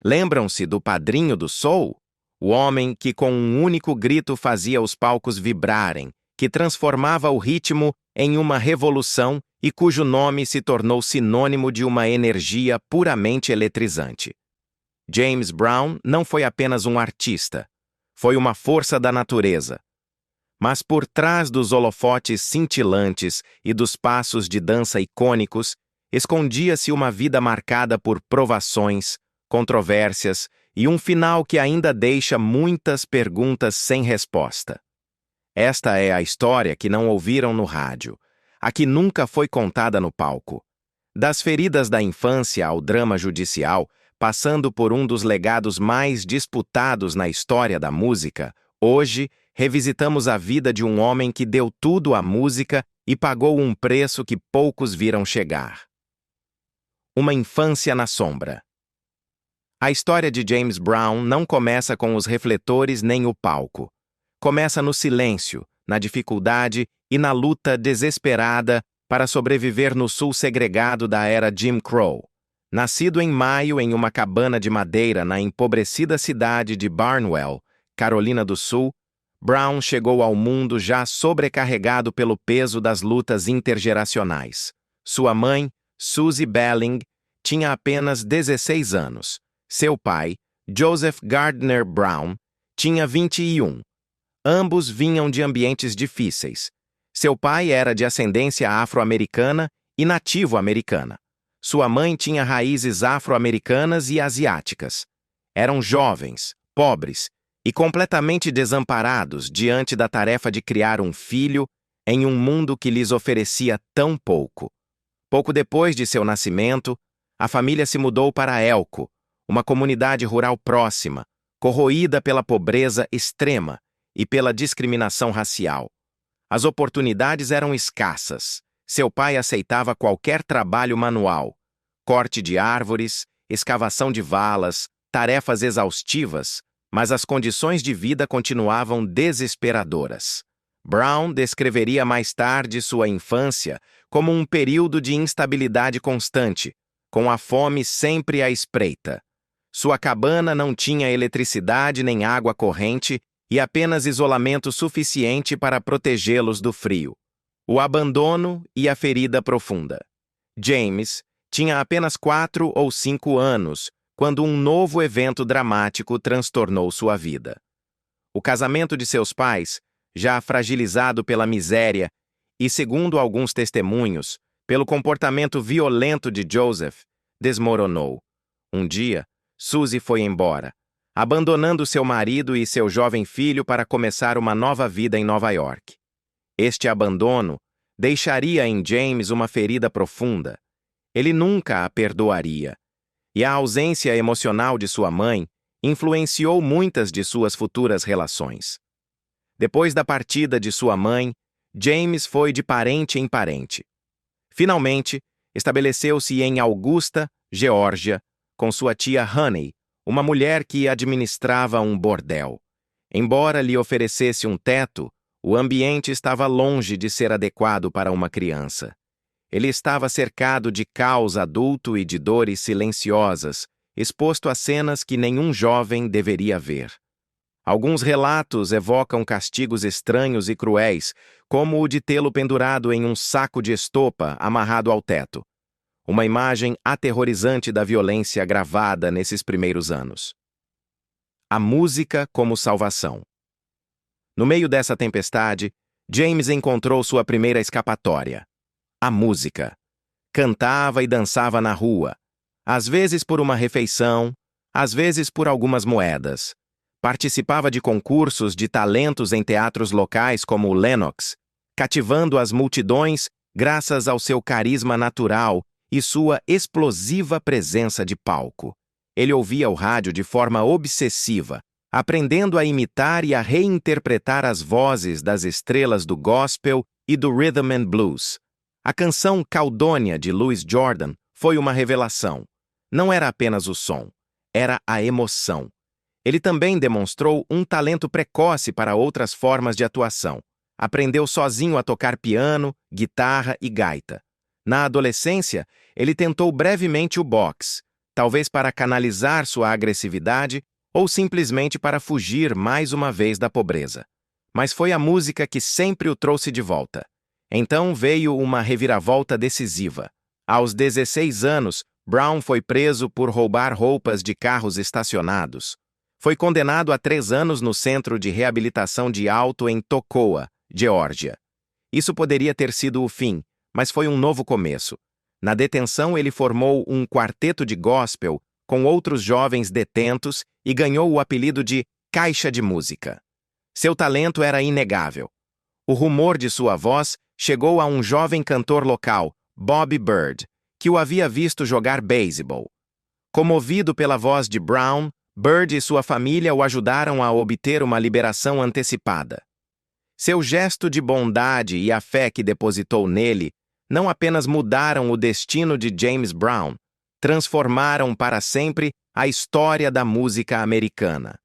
Lembram-se do padrinho do soul? O homem que com um único grito fazia os palcos vibrarem, que transformava o ritmo em uma revolução e cujo nome se tornou sinônimo de uma energia puramente eletrizante. James Brown não foi apenas um artista, foi uma força da natureza. Mas por trás dos holofotes cintilantes e dos passos de dança icônicos, escondia-se uma vida marcada por provações, controvérsias e um final que ainda deixa muitas perguntas sem resposta. Esta é a história que não ouviram no rádio, a que nunca foi contada no palco. Das feridas da infância ao drama judicial, passando por um dos legados mais disputados na história da música, hoje revisitamos a vida de um homem que deu tudo à música e pagou um preço que poucos viram chegar. Uma infância na sombra. A história de James Brown não começa com os refletores nem o palco. Começa no silêncio, na dificuldade e na luta desesperada para sobreviver no sul segregado da era Jim Crow. Nascido em maio em uma cabana de madeira na empobrecida cidade de Barnwell, Carolina do Sul, Brown chegou ao mundo já sobrecarregado pelo peso das lutas intergeracionais. Sua mãe, Susie Belling, tinha apenas 16 anos. Seu pai, Joseph Gardner Brown, tinha 21. Ambos vinham de ambientes difíceis. Seu pai era de ascendência afro-americana e nativo-americana. Sua mãe tinha raízes afro-americanas e asiáticas. Eram jovens, pobres e completamente desamparados diante da tarefa de criar um filho em um mundo que lhes oferecia tão pouco. Pouco depois de seu nascimento, a família se mudou para Elko, uma comunidade rural próxima, corroída pela pobreza extrema e pela discriminação racial. As oportunidades eram escassas. Seu pai aceitava qualquer trabalho manual, corte de árvores, escavação de valas, tarefas exaustivas, mas as condições de vida continuavam desesperadoras. Brown descreveria mais tarde sua infância como um período de instabilidade constante, com a fome sempre à espreita. Sua cabana não tinha eletricidade nem água corrente e apenas isolamento suficiente para protegê-los do frio. O abandono e a ferida profunda. James tinha apenas 4 ou 5 anos quando um novo evento dramático transtornou sua vida. O casamento de seus pais, já fragilizado pela miséria e, segundo alguns testemunhos, pelo comportamento violento de Joseph, desmoronou. Um dia, Susie foi embora, abandonando seu marido e seu jovem filho para começar uma nova vida em Nova York. Este abandono deixaria em James uma ferida profunda. Ele nunca a perdoaria. E a ausência emocional de sua mãe influenciou muitas de suas futuras relações. Depois da partida de sua mãe, James foi de parente em parente. Finalmente, estabeleceu-se em Augusta, Geórgia, com sua tia Honey, uma mulher que administrava um bordel. Embora lhe oferecesse um teto, o ambiente estava longe de ser adequado para uma criança. Ele estava cercado de caos adulto e de dores silenciosas, exposto a cenas que nenhum jovem deveria ver. Alguns relatos evocam castigos estranhos e cruéis, como o de tê-lo pendurado em um saco de estopa amarrado ao teto. Uma imagem aterrorizante da violência gravada nesses primeiros anos. A música como salvação. No meio dessa tempestade, James encontrou sua primeira escapatória. A música. Cantava e dançava na rua, às vezes por uma refeição, às vezes por algumas moedas. Participava de concursos de talentos em teatros locais como o Lenox, cativando as multidões graças ao seu carisma natural e sua explosiva presença de palco. Ele ouvia o rádio de forma obsessiva, aprendendo a imitar e a reinterpretar as vozes das estrelas do gospel e do rhythm and blues. A canção Caledonia de Louis Jordan foi uma revelação. Não era apenas o som, era a emoção. Ele também demonstrou um talento precoce para outras formas de atuação. Aprendeu sozinho a tocar piano, guitarra e gaita. Na adolescência, ele tentou brevemente o boxe, talvez para canalizar sua agressividade ou simplesmente para fugir mais uma vez da pobreza. Mas foi a música que sempre o trouxe de volta. Então veio uma reviravolta decisiva. Aos 16 anos, Brown foi preso por roubar roupas de carros estacionados. Foi condenado a 3 anos no Centro de Reabilitação de Alto em Toccoa, Geórgia. Isso poderia ter sido o fim, mas foi um novo começo. Na detenção, ele formou um quarteto de gospel com outros jovens detentos e ganhou o apelido de Caixa de Música. Seu talento era inegável. O rumor de sua voz chegou a um jovem cantor local, Bobby Bird, que o havia visto jogar beisebol. Comovido pela voz de Brown, Bird e sua família o ajudaram a obter uma liberação antecipada. Seu gesto de bondade e a fé que depositou nele não apenas mudaram o destino de James Brown, transformaram para sempre a história da música americana.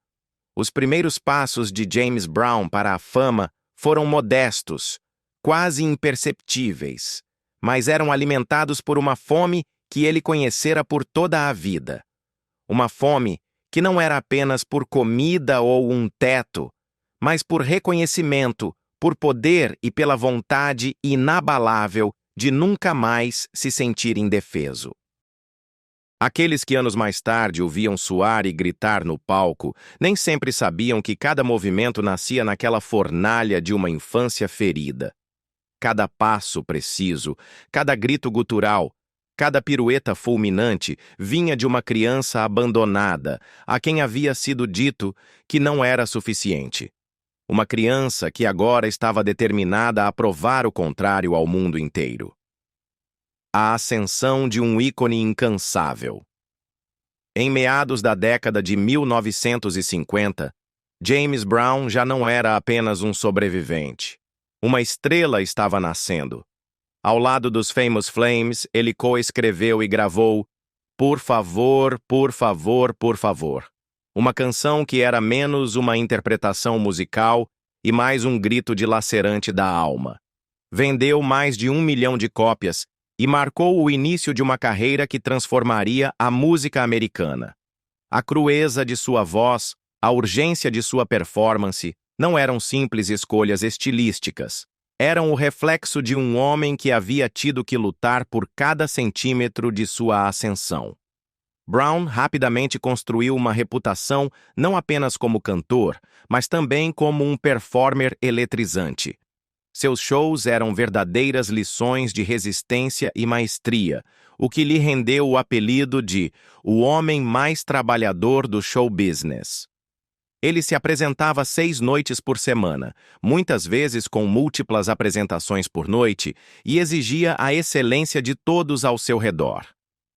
Os primeiros passos de James Brown para a fama foram modestos, quase imperceptíveis, mas eram alimentados por uma fome que ele conhecera por toda a vida. Uma fome que não era apenas por comida ou um teto, mas por reconhecimento, por poder e pela vontade inabalável de nunca mais se sentir indefeso. Aqueles que anos mais tarde o viam suar e gritar no palco nem sempre sabiam que cada movimento nascia naquela fornalha de uma infância ferida. Cada passo preciso, cada grito gutural, cada pirueta fulminante vinha de uma criança abandonada, a quem havia sido dito que não era suficiente. Uma criança que agora estava determinada a provar o contrário ao mundo inteiro. A ascensão de um ícone incansável. Em meados da década de 1950, James Brown já não era apenas um sobrevivente. Uma estrela estava nascendo. Ao lado dos Famous Flames, ele coescreveu e gravou Por Favor, Por Favor, Por Favor. Uma canção que era menos uma interpretação musical e mais um grito dilacerante da alma. Vendeu mais de 1 milhão de cópias e marcou o início de uma carreira que transformaria a música americana. A crueza de sua voz, a urgência de sua performance, não eram simples escolhas estilísticas. Eram o reflexo de um homem que havia tido que lutar por cada centímetro de sua ascensão. Brown rapidamente construiu uma reputação não apenas como cantor, mas também como um performer eletrizante. Seus shows eram verdadeiras lições de resistência e maestria, o que lhe rendeu o apelido de o homem mais trabalhador do show business. Ele se apresentava 6 noites por semana, muitas vezes com múltiplas apresentações por noite, e exigia a excelência de todos ao seu redor.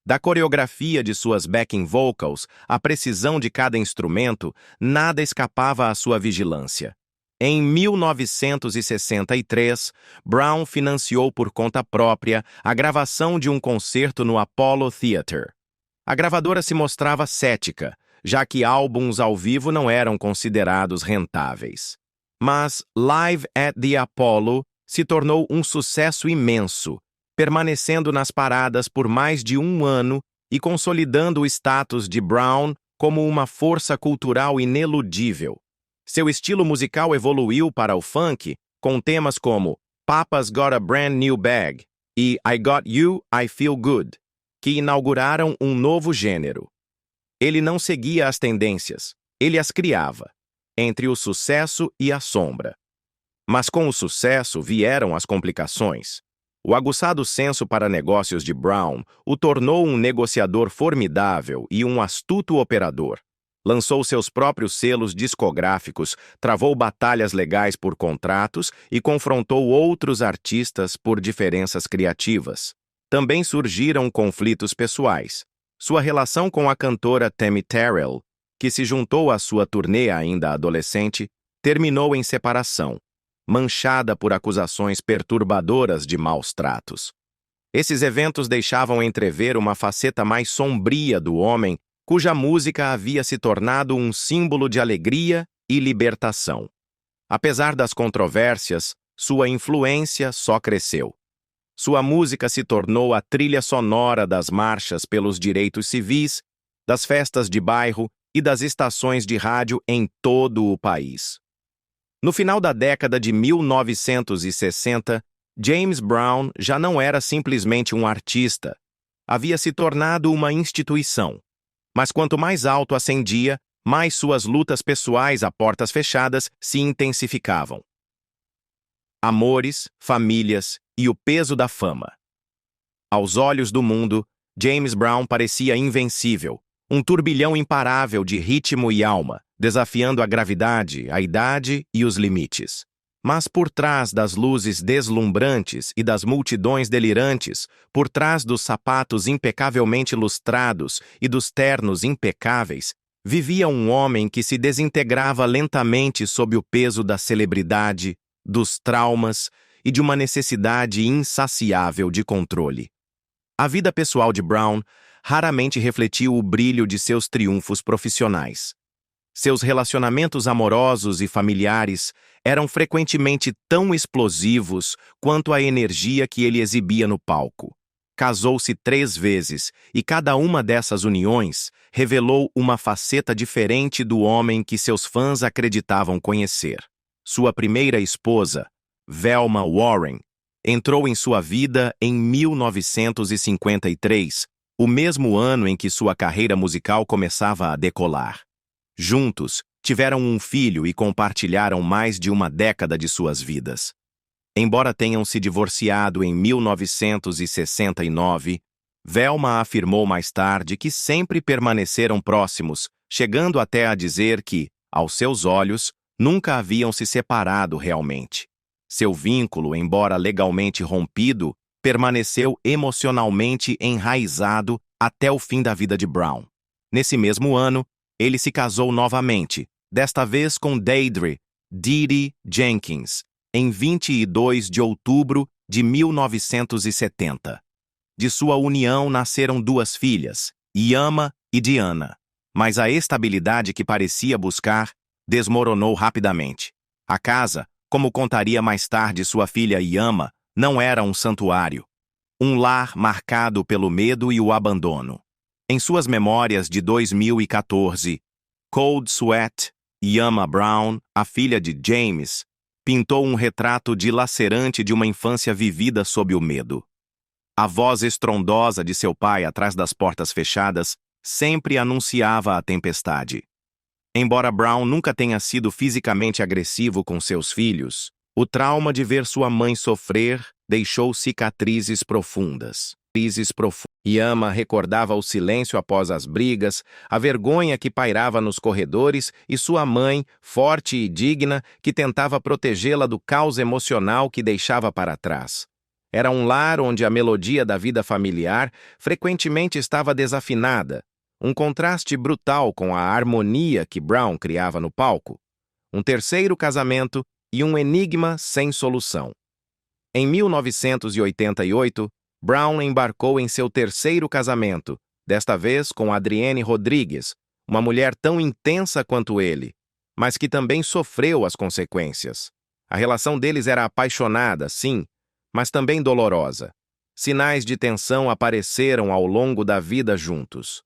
Da coreografia de suas backing vocals à precisão de cada instrumento, nada escapava à sua vigilância. Em 1963, Brown financiou por conta própria a gravação de um concerto no Apollo Theater. A gravadora se mostrava cética, já que álbuns ao vivo não eram considerados rentáveis. Mas Live at the Apollo se tornou um sucesso imenso, permanecendo nas paradas por mais de 1 ano e consolidando o status de Brown como uma força cultural ineludível. Seu estilo musical evoluiu para o funk, com temas como Papa's Got a Brand New Bag e I Got You, I Feel Good, que inauguraram um novo gênero. Ele não seguia as tendências, ele as criava, entre o sucesso e a sombra. Mas com o sucesso vieram as complicações. O aguçado senso para negócios de Brown o tornou um negociador formidável e um astuto operador. Lançou seus próprios selos discográficos, travou batalhas legais por contratos e confrontou outros artistas por diferenças criativas. Também surgiram conflitos pessoais. Sua relação com a cantora Tammy Terrell, que se juntou à sua turnê ainda adolescente, terminou em separação, manchada por acusações perturbadoras de maus tratos. Esses eventos deixavam entrever uma faceta mais sombria do homem, cuja música havia se tornado um símbolo de alegria e libertação. Apesar das controvérsias, sua influência só cresceu. Sua música se tornou a trilha sonora das marchas pelos direitos civis das festas de bairro e das estações de rádio em todo o país. No final da década de 1960, James Brown já não era simplesmente um artista. Havia se tornado uma instituição. Mas quanto mais alto ascendia, mais suas lutas pessoais a portas fechadas se intensificavam. Amores, famílias e o peso da fama. Aos olhos do mundo, James Brown parecia invencível, um turbilhão imparável de ritmo e alma, desafiando a gravidade, a idade e os limites. Mas por trás das luzes deslumbrantes e das multidões delirantes, por trás dos sapatos impecavelmente lustrados e dos ternos impecáveis, vivia um homem que se desintegrava lentamente sob o peso da celebridade, dos traumas e de uma necessidade insaciável de controle. A vida pessoal de Brown raramente refletiu o brilho de seus triunfos profissionais. Seus relacionamentos amorosos e familiares eram frequentemente tão explosivos quanto a energia que ele exibia no palco. Casou-se 3 vezes e cada uma dessas uniões revelou uma faceta diferente do homem que seus fãs acreditavam conhecer. Sua primeira esposa, Velma Warren, entrou em sua vida em 1953, o mesmo ano em que sua carreira musical começava a decolar. Juntos, tiveram um filho e compartilharam mais de uma década de suas vidas. Embora tenham se divorciado em 1969, Velma afirmou mais tarde que sempre permaneceram próximos, chegando até a dizer que, aos seus olhos, nunca haviam se separado realmente. Seu vínculo, embora legalmente rompido, permaneceu emocionalmente enraizado até o fim da vida de Brown. Nesse mesmo ano, ele se casou novamente, desta vez com Deirdre Dee Jenkins, em 22 de outubro de 1970. De sua união nasceram 2 filhas, Yama e Diana, mas a estabilidade que parecia buscar desmoronou rapidamente. A casa, como contaria mais tarde sua filha Yama, não era um santuário. Um lar marcado pelo medo e o abandono. Em suas memórias de 2014, Cold Sweat, Yama Brown, a filha de James, pintou um retrato dilacerante de uma infância vivida sob o medo. A voz estrondosa de seu pai atrás das portas fechadas sempre anunciava a tempestade. Embora Brown nunca tenha sido fisicamente agressivo com seus filhos, o trauma de ver sua mãe sofrer deixou cicatrizes profundas. Yama recordava o silêncio após as brigas, a vergonha que pairava nos corredores e sua mãe, forte e digna, que tentava protegê-la do caos emocional que deixava para trás. Era um lar onde a melodia da vida familiar frequentemente estava desafinada, um contraste brutal com a harmonia que Brown criava no palco. Um terceiro casamento e um enigma sem solução. Em 1988, Brown embarcou em seu terceiro casamento, desta vez com Adrienne Rodrigues, uma mulher tão intensa quanto ele, mas que também sofreu as consequências. A relação deles era apaixonada, sim, mas também dolorosa. Sinais de tensão apareceram ao longo da vida juntos.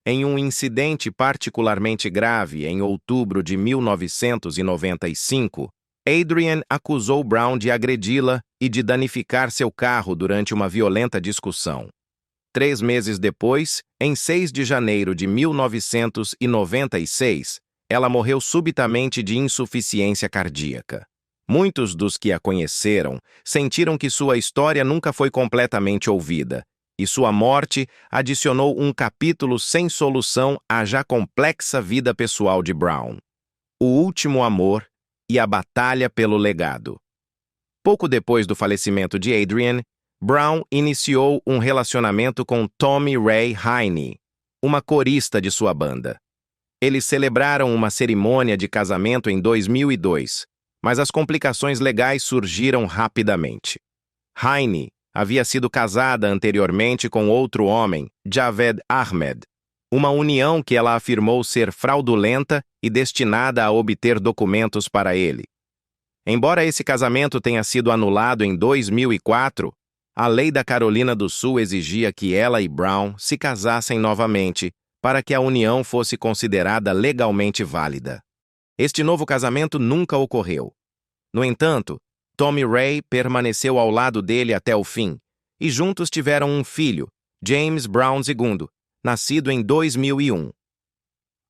Em um incidente particularmente grave em outubro de 1995, Adrienne acusou Brown de agredi-la e de danificar seu carro durante uma violenta discussão. 3 meses depois, em 6 de janeiro de 1996, ela morreu subitamente de insuficiência cardíaca. Muitos dos que a conheceram sentiram que sua história nunca foi completamente ouvida, e sua morte adicionou um capítulo sem solução à já complexa vida pessoal de Brown. O último amor e a batalha pelo legado. Pouco depois do falecimento de Adrienne, Brown iniciou um relacionamento com Tommy Ray Heine, uma corista de sua banda. Eles celebraram uma cerimônia de casamento em 2002, mas as complicações legais surgiram rapidamente. Heine havia sido casada anteriormente com outro homem, Javed Ahmed, uma união que ela afirmou ser fraudulenta e destinada a obter documentos para ele. Embora esse casamento tenha sido anulado em 2004, a lei da Carolina do Sul exigia que ela e Brown se casassem novamente, para que a união fosse considerada legalmente válida. Este novo casamento nunca ocorreu. No entanto, Tommy Ray permaneceu ao lado dele até o fim, e juntos tiveram um filho, James Brown II, nascido em 2001.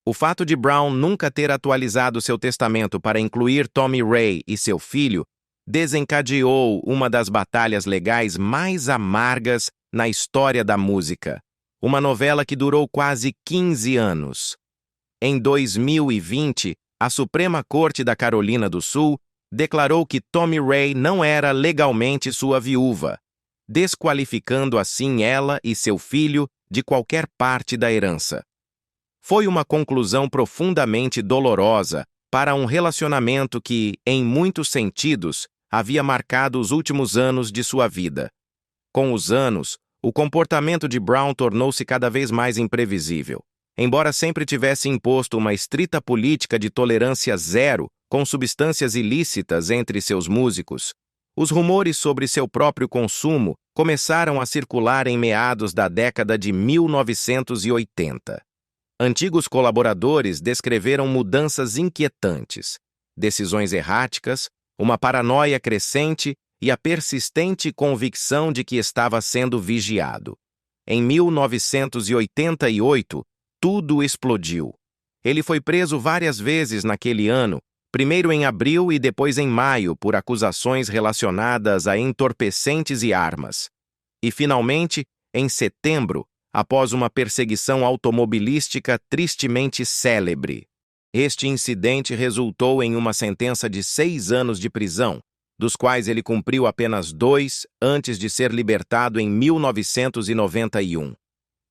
O fato de Brown nunca ter atualizado seu testamento para incluir Tommy Ray e seu filho desencadeou uma das batalhas legais mais amargas na história da música, uma novela que durou quase 15 anos. Em 2020, a Suprema Corte da Carolina do Sul declarou que Tommy Ray não era legalmente sua viúva, desqualificando assim ela e seu filho de qualquer parte da herança. Foi uma conclusão profundamente dolorosa para um relacionamento que, em muitos sentidos, havia marcado os últimos anos de sua vida. Com os anos, o comportamento de Brown tornou-se cada vez mais imprevisível. Embora sempre tivesse imposto uma estrita política de tolerância zero com substâncias ilícitas entre seus músicos, os rumores sobre seu próprio consumo começaram a circular em meados da década de 1980. Antigos colaboradores descreveram mudanças inquietantes, decisões erráticas, uma paranoia crescente e a persistente convicção de que estava sendo vigiado. Em 1988, tudo explodiu. Ele foi preso várias vezes naquele ano, primeiro em abril e depois em maio, por acusações relacionadas a entorpecentes e armas. E, finalmente, em setembro, após uma perseguição automobilística tristemente célebre. Este incidente resultou em uma sentença de 6 anos de prisão, dos quais ele cumpriu apenas 2 antes de ser libertado em 1991.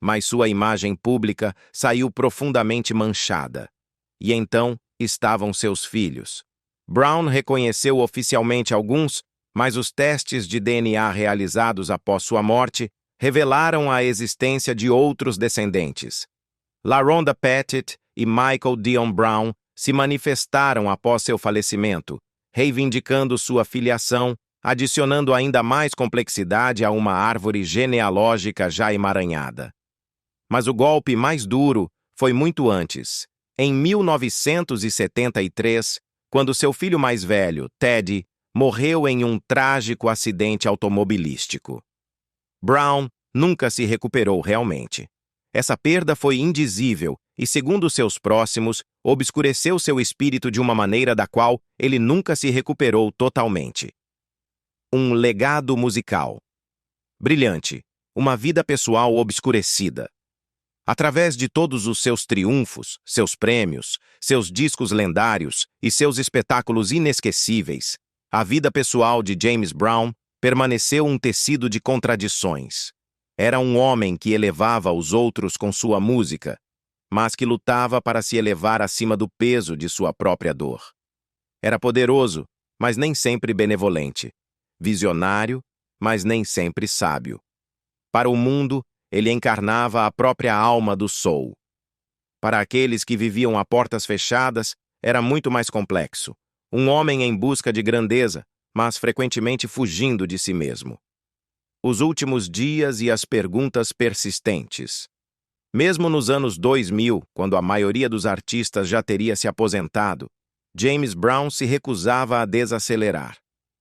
Mas sua imagem pública saiu profundamente manchada. E então estavam seus filhos. Brown reconheceu oficialmente alguns, mas os testes de DNA realizados após sua morte revelaram a existência de outros descendentes. LaRhonda Pettit e Michael Dion Brown se manifestaram após seu falecimento, reivindicando sua filiação, adicionando ainda mais complexidade a uma árvore genealógica já emaranhada. Mas o golpe mais duro foi muito antes, em 1973, quando seu filho mais velho, Teddy, morreu em um trágico acidente automobilístico. Brown nunca se recuperou realmente. Essa perda foi indizível e, segundo seus próximos, obscureceu seu espírito de uma maneira da qual ele nunca se recuperou totalmente. Um legado musical. Brilhante, uma vida pessoal obscurecida. Através de todos os seus triunfos, seus prêmios, seus discos lendários e seus espetáculos inesquecíveis, a vida pessoal de James Brown permaneceu um tecido de contradições. Era um homem que elevava os outros com sua música, mas que lutava para se elevar acima do peso de sua própria dor. Era poderoso, mas nem sempre benevolente. Visionário, mas nem sempre sábio. Para o mundo, ele encarnava a própria alma do soul. Para aqueles que viviam a portas fechadas, era muito mais complexo. Um homem em busca de grandeza, mas frequentemente fugindo de si mesmo. Os últimos dias e as perguntas persistentes. Mesmo nos anos 2000, quando a maioria dos artistas já teria se aposentado, James Brown se recusava a desacelerar.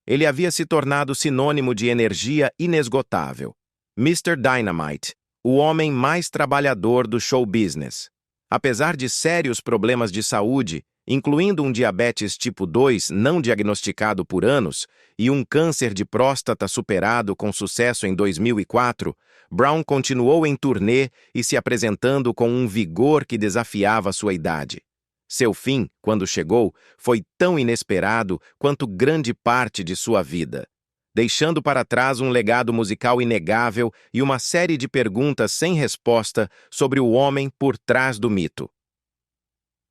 Ele havia se tornado sinônimo de energia inesgotável. Mr. Dynamite, o homem mais trabalhador do show business. Apesar de sérios problemas de saúde, incluindo um diabetes tipo 2 não diagnosticado por anos e um câncer de próstata superado com sucesso em 2004, Brown continuou em turnê e se apresentando com um vigor que desafiava sua idade. Seu fim, quando chegou, foi tão inesperado quanto grande parte de sua vida, deixando para trás um legado musical inegável e uma série de perguntas sem resposta sobre o homem por trás do mito.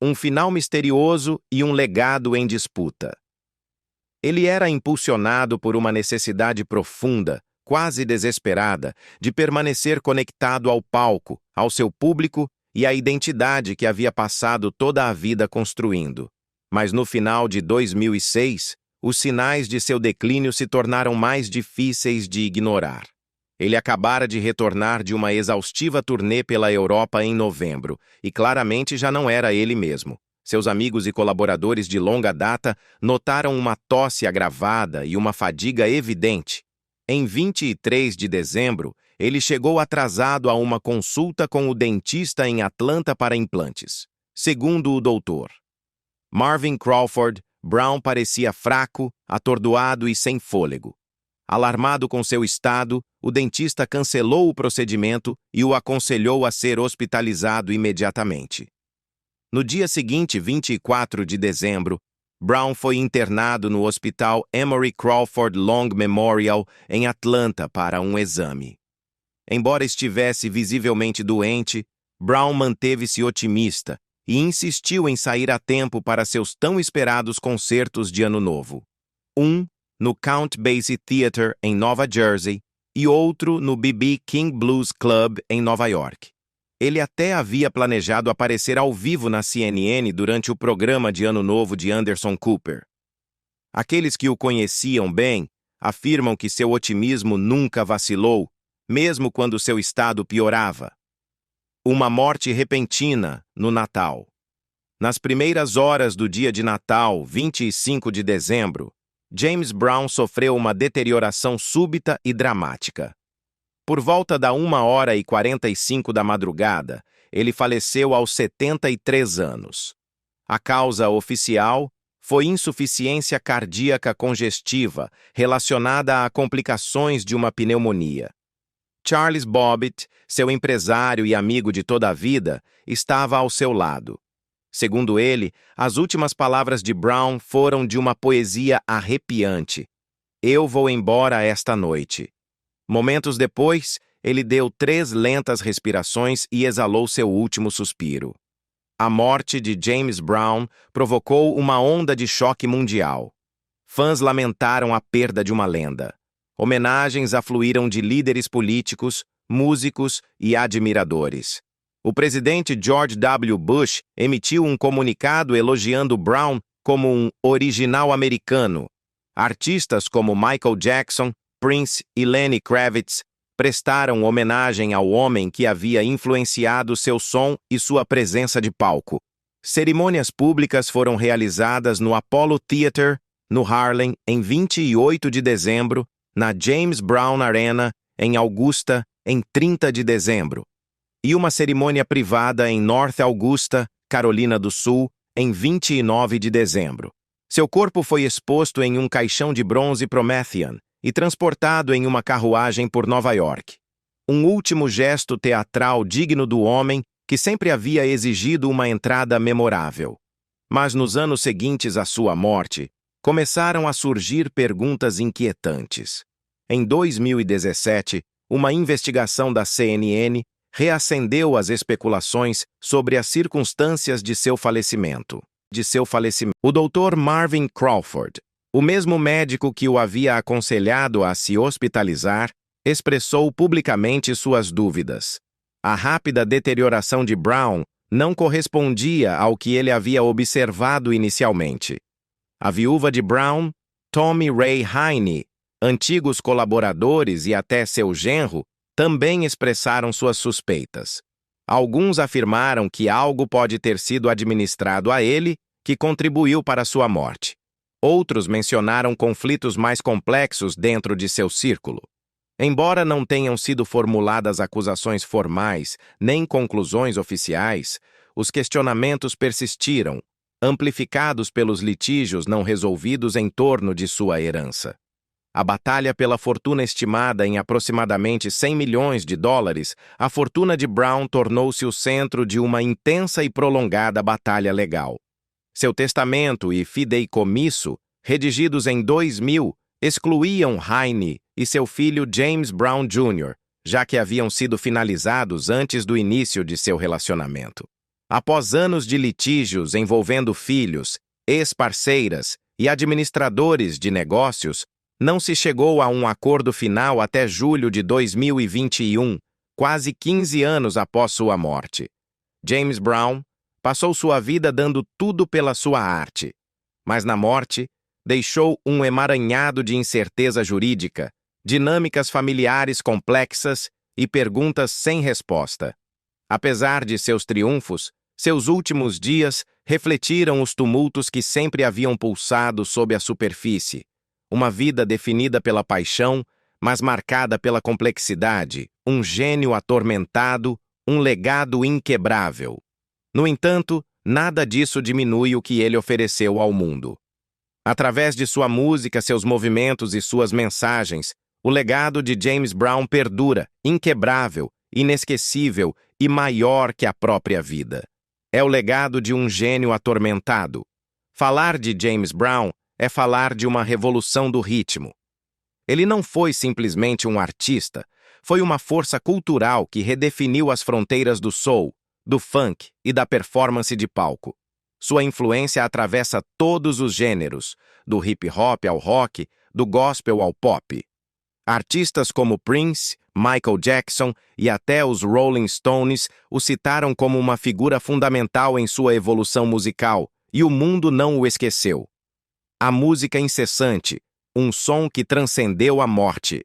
Um final misterioso e um legado em disputa. Ele era impulsionado por uma necessidade profunda, quase desesperada, de permanecer conectado ao palco, ao seu público e à identidade que havia passado toda a vida construindo. Mas no final de 2006, os sinais de seu declínio se tornaram mais difíceis de ignorar. Ele acabara de retornar de uma exaustiva turnê pela Europa em novembro, e claramente já não era ele mesmo. Seus amigos e colaboradores de longa data notaram uma tosse agravada e uma fadiga evidente. Em 23 de dezembro, ele chegou atrasado a uma consulta com o dentista em Atlanta para implantes. Segundo o doutor Marvin Crawford, Brown parecia fraco, atordoado e sem fôlego. Alarmado com seu estado, o dentista cancelou o procedimento e o aconselhou a ser hospitalizado imediatamente. No dia seguinte, 24 de dezembro, Brown foi internado no Hospital Emory Crawford Long Memorial, em Atlanta, para um exame. Embora estivesse visivelmente doente, Brown manteve-se otimista e insistiu em sair a tempo para seus tão esperados concertos de Ano Novo. Um no Count Basie Theatre, em Nova Jersey, e outro no B.B. King Blues Club, em Nova York. Ele até havia planejado aparecer ao vivo na CNN durante o programa de Ano Novo de Anderson Cooper. Aqueles que o conheciam bem afirmam que seu otimismo nunca vacilou, mesmo quando seu estado piorava. Uma morte repentina no Natal. Nas primeiras horas do dia de Natal, 25 de dezembro, James Brown sofreu uma deterioração súbita e dramática. Por volta da 1h45 da madrugada, ele faleceu aos 73 anos. A causa oficial foi insuficiência cardíaca congestiva relacionada a complicações de uma pneumonia. Charles Bobbitt, seu empresário e amigo de toda a vida, estava ao seu lado. Segundo ele, as últimas palavras de Brown foram de uma poesia arrepiante. "Eu vou embora esta noite." Momentos depois, ele deu 3 lentas respirações e exalou seu último suspiro. A morte de James Brown provocou uma onda de choque mundial. Fãs lamentaram a perda de uma lenda. Homenagens afluíram de líderes políticos, músicos e admiradores. O presidente George W. Bush emitiu um comunicado elogiando Brown como um original americano. Artistas como Michael Jackson, Prince e Lenny Kravitz prestaram homenagem ao homem que havia influenciado seu som e sua presença de palco. Cerimônias públicas foram realizadas no Apollo Theater, no Harlem, em 28 de dezembro, na James Brown Arena, em Augusta, em 30 de dezembro, e uma cerimônia privada em North Augusta, Carolina do Sul, em 29 de dezembro. Seu corpo foi exposto em um caixão de bronze Promethean e transportado em uma carruagem por Nova York. Um último gesto teatral digno do homem que sempre havia exigido uma entrada memorável. Mas nos anos seguintes à sua morte, começaram a surgir perguntas inquietantes. Em 2017, uma investigação da CNN reacendeu as especulações sobre as circunstâncias de seu falecimento. O Dr. Marvin Crawford, o mesmo médico que o havia aconselhado a se hospitalizar, expressou publicamente suas dúvidas. A rápida deterioração de Brown não correspondia ao que ele havia observado inicialmente. A viúva de Brown, Tommy Ray Heine, antigos colaboradores e até seu genro, também expressaram suas suspeitas. Alguns afirmaram que algo pode ter sido administrado a ele que contribuiu para sua morte. Outros mencionaram conflitos mais complexos dentro de seu círculo. Embora não tenham sido formuladas acusações formais nem conclusões oficiais, os questionamentos persistiram, amplificados pelos litígios não resolvidos em torno de sua herança. A batalha pela fortuna estimada em aproximadamente 100 milhões de dólares, a fortuna de Brown tornou-se o centro de uma intensa e prolongada batalha legal. Seu testamento e fideicomisso, redigidos em 2000, excluíam Heine e seu filho James Brown Jr., já que haviam sido finalizados antes do início de seu relacionamento. Após anos de litígios envolvendo filhos, ex-parceiras e administradores de negócios, não se chegou a um acordo final até julho de 2021, quase 15 anos após sua morte. James Brown passou sua vida dando tudo pela sua arte, mas na morte deixou um emaranhado de incerteza jurídica, dinâmicas familiares complexas e perguntas sem resposta. Apesar de seus triunfos, seus últimos dias refletiram os tumultos que sempre haviam pulsado sob a superfície. Uma vida definida pela paixão, mas marcada pela complexidade, um gênio atormentado, um legado inquebrável. No entanto, nada disso diminui o que ele ofereceu ao mundo. Através de sua música, seus movimentos e suas mensagens, o legado de James Brown perdura, inquebrável, inesquecível e maior que a própria vida. É o legado de um gênio atormentado. Falar de James Brown é falar de uma revolução do ritmo. Ele não foi simplesmente um artista, foi uma força cultural que redefiniu as fronteiras do soul, do funk e da performance de palco. Sua influência atravessa todos os gêneros, do hip-hop ao rock, do gospel ao pop. Artistas como Prince, Michael Jackson e até os Rolling Stones o citaram como uma figura fundamental em sua evolução musical, e o mundo não o esqueceu. A música incessante, um som que transcendeu a morte.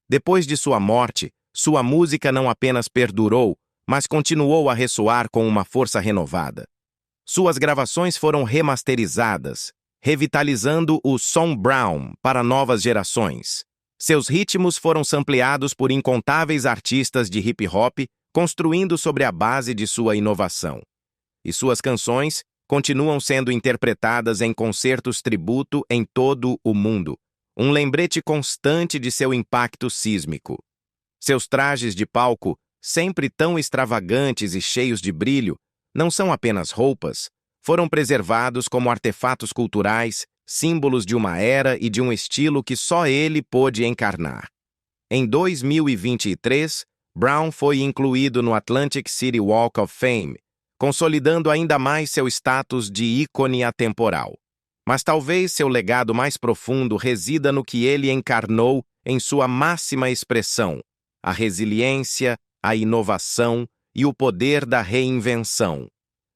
Depois de sua morte, sua música não apenas perdurou, mas continuou a ressoar com uma força renovada. Suas gravações foram remasterizadas, revitalizando o som Brown para novas gerações. Seus ritmos foram sampleados por incontáveis artistas de hip-hop, construindo sobre a base de sua inovação. E suas canções continuam sendo interpretadas em concertos tributo em todo o mundo, um lembrete constante de seu impacto sísmico. Seus trajes de palco, sempre tão extravagantes e cheios de brilho, não são apenas roupas, foram preservados como artefatos culturais, símbolos de uma era e de um estilo que só ele pôde encarnar. Em 2023, Brown foi incluído no Atlantic City Walk of Fame, consolidando ainda mais seu status de ícone atemporal. Mas talvez seu legado mais profundo resida no que ele encarnou em sua máxima expressão, a resiliência, a inovação e o poder da reinvenção.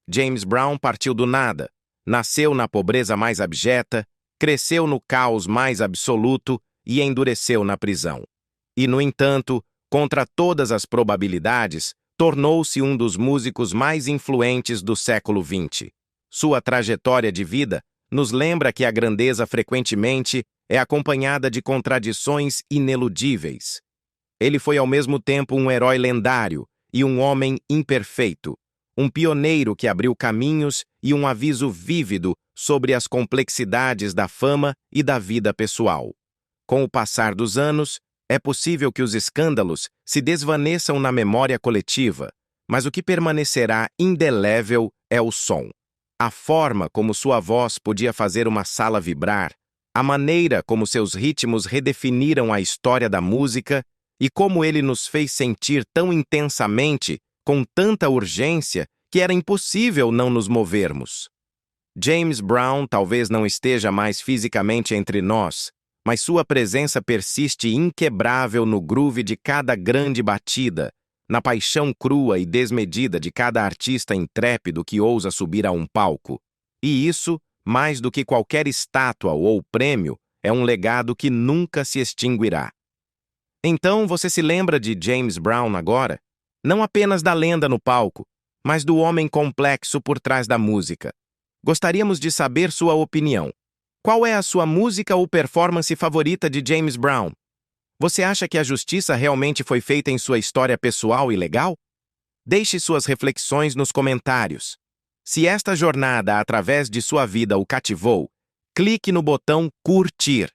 James Brown partiu do nada, nasceu na pobreza mais abjeta, cresceu no caos mais absoluto e endureceu na prisão. E, no entanto, contra todas as probabilidades, tornou-se um dos músicos mais influentes do século XX. Sua trajetória de vida nos lembra que a grandeza frequentemente é acompanhada de contradições ineludíveis. Ele foi ao mesmo tempo um herói lendário e um homem imperfeito, um pioneiro que abriu caminhos e um aviso vívido sobre as complexidades da fama e da vida pessoal. Com o passar dos anos, é possível que os escândalos se desvaneçam na memória coletiva, mas o que permanecerá indelével é o som. A forma como sua voz podia fazer uma sala vibrar, a maneira como seus ritmos redefiniram a história da música e como ele nos fez sentir tão intensamente, com tanta urgência, que era impossível não nos movermos. James Brown talvez não esteja mais fisicamente entre nós, mas sua presença persiste inquebrável no groove de cada grande batida, na paixão crua e desmedida de cada artista intrépido que ousa subir a um palco. E isso, mais do que qualquer estátua ou prêmio, é um legado que nunca se extinguirá. Então você se lembra de James Brown agora? Não apenas da lenda no palco, mas do homem complexo por trás da música. Gostaríamos de saber sua opinião. Qual é a sua música ou performance favorita de James Brown? Você acha que a justiça realmente foi feita em sua história pessoal e legal? Deixe suas reflexões nos comentários. Se esta jornada através de sua vida o cativou, clique no botão curtir.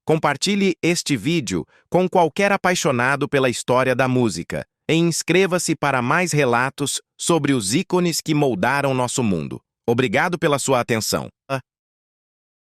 Compartilhe este vídeo com qualquer apaixonado pela história da música e inscreva-se para mais relatos sobre os ícones que moldaram nosso mundo. Obrigado pela sua atenção.